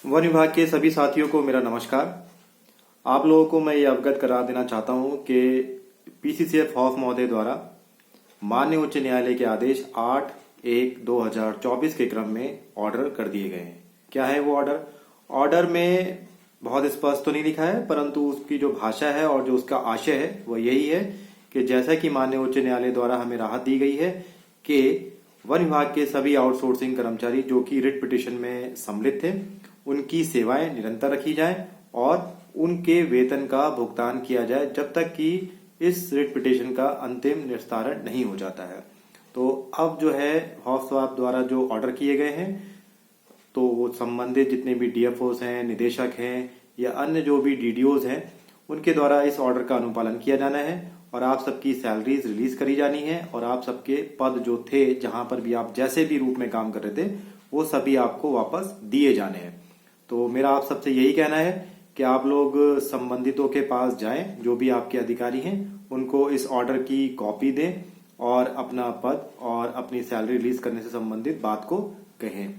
One विभाग के सभी साथियों को मेरा नमस्कार। आप लोगों को मैं ये अवगत करा देना चाहता हूँ कि पीसीसीएफ हॉफ महोदय द्वारा माननीय उच्च न्यायालय के आदेश 8/1/2024 के क्रम में ऑर्डर कर दिए गए हैं। क्या है वो ऑर्डर? ऑर्डर में बहुत स्पष्ट तो नहीं लिखा है, परंतु उसकी जो भाषा है और जो उसका आशय है वो यही है कि जैसा कि माननीय उच्च न्यायालय द्वारा हमें राहत दी गई है कि वन विभाग के सभी आउटसोर्सिंग कर्मचारी जो कि रिट पिटीशन में सम्मिलित थे, उनकी सेवाएं निरंतर रखी जाएं और उनके वेतन का भुगतान किया जाए जब तक कि इस रिट पिटीशन का अंतिम निस्तारण नहीं हो जाता है। तो अब जो है हॉफ साहब द्वारा जो ऑर्डर किए गए हैं, तो वो संबंधित जितने भी डीएफओस हैं, निदेशक हैं या अन्य जो भी डीडीओज हैं, उनके द्वारा इस ऑर्डर का अनुपालन किया जाना है और आप सबकी सैलरीज रिलीज करी जानी है और आप सबके पद जो थे, जहां पर भी आप जैसे भी रूप में काम कर रहे थे, वो सभी आपको वापस दिए जाने हैं। तो मेरा आप सबसे यही कहना है कि आप लोग संबंधितों के पास जाएं, जो भी आपके अधिकारी हैं, उनको इस ऑर्डर की कॉपी दें और अपना पद और अपनी सैलरी रिलीज करने से संबंधित बात को कहें।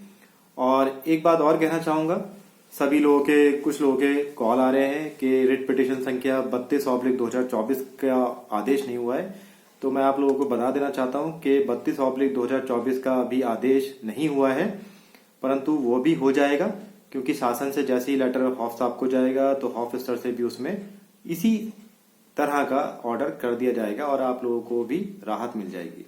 और एक बात और कहना चाहूंगा, सभी लोगों के कुछ लोगों के कॉल आ रहे हैं कि रिट पिटीशन संख्या 32/2024 का आदेश नहीं हुआ है। तो मैं आप लोगों को बता देना चाहता हूं कि 32/2024 का अभी आदेश नहीं हुआ है, परंतु वो भी हो जाएगा, क्योंकि शासन से जैसे ही लेटर हॉफ साहब को जाएगा तो हॉफ स्तर से भी उसमें इसी तरह का ऑर्डर कर दिया जाएगा और आप लोगों को भी राहत मिल जाएगी।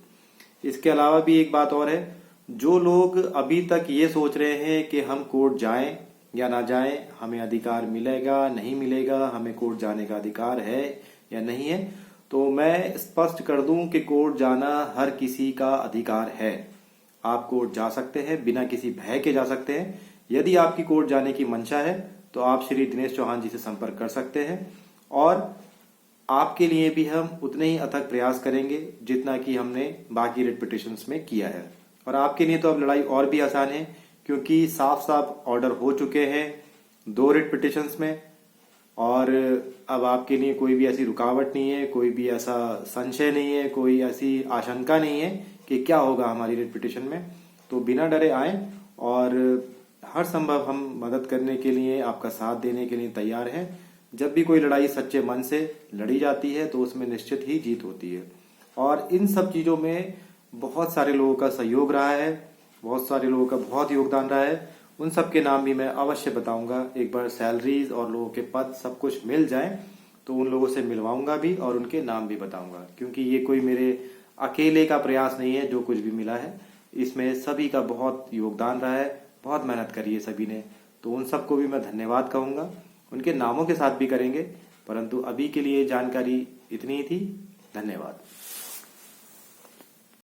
इसके अलावा भी एक बात और है, जो लोग अभी तक ये सोच रहे हैं कि हम कोर्ट जाएं या ना जाएं, हमें अधिकार मिलेगा नहीं मिलेगा, हमें कोर्ट जाने का अधिकार है या नहीं है, तो मैं स्पष्ट कर दूं कि कोर्ट जाना हर किसी का अधिकार है। आप कोर्ट जा सकते हैं, बिना किसी भय के जा सकते हैं। यदि आपकी कोर्ट जाने की मंशा है तो आप श्री दिनेश चौहान जी से संपर्क कर सकते हैं और आपके लिए भी हम उतने ही अथक प्रयास करेंगे जितना कि हमने बाकी रिट पिटीशंस में किया है। और आपके लिए तो अब लड़ाई और भी आसान है, क्योंकि साफ साफ ऑर्डर हो चुके हैं 2 रिट पिटीशंस में और अब आपके लिए कोई भी ऐसी रुकावट नहीं है, कोई भी ऐसा संशय नहीं है, कोई ऐसी आशंका नहीं है कि क्या होगा हमारी रिट पिटीशन में। तो बिना डरे आए और हर संभव हम मदद करने के लिए, आपका साथ देने के लिए तैयार हैं। जब भी कोई लड़ाई सच्चे मन से लड़ी जाती है तो उसमें निश्चित ही जीत होती है और इन सब चीजों में बहुत सारे लोगों का सहयोग रहा है, बहुत सारे लोगों का बहुत योगदान रहा है। उन सब के नाम भी मैं अवश्य बताऊंगा। एक बार सैलरीज और लोगों के पद सब कुछ मिल जाए तो उन लोगों से मिलवाऊंगा भी और उनके नाम भी बताऊंगा, क्योंकि ये कोई मेरे अकेले का प्रयास नहीं है। जो कुछ भी मिला है इसमें सभी का बहुत योगदान रहा है, बहुत मेहनत करी है सभी ने। तो उन सबको भी मैं धन्यवाद कहूंगा, उनके नामों के साथ भी करेंगे, परंतु अभी के लिए जानकारी इतनी ही थी। धन्यवाद।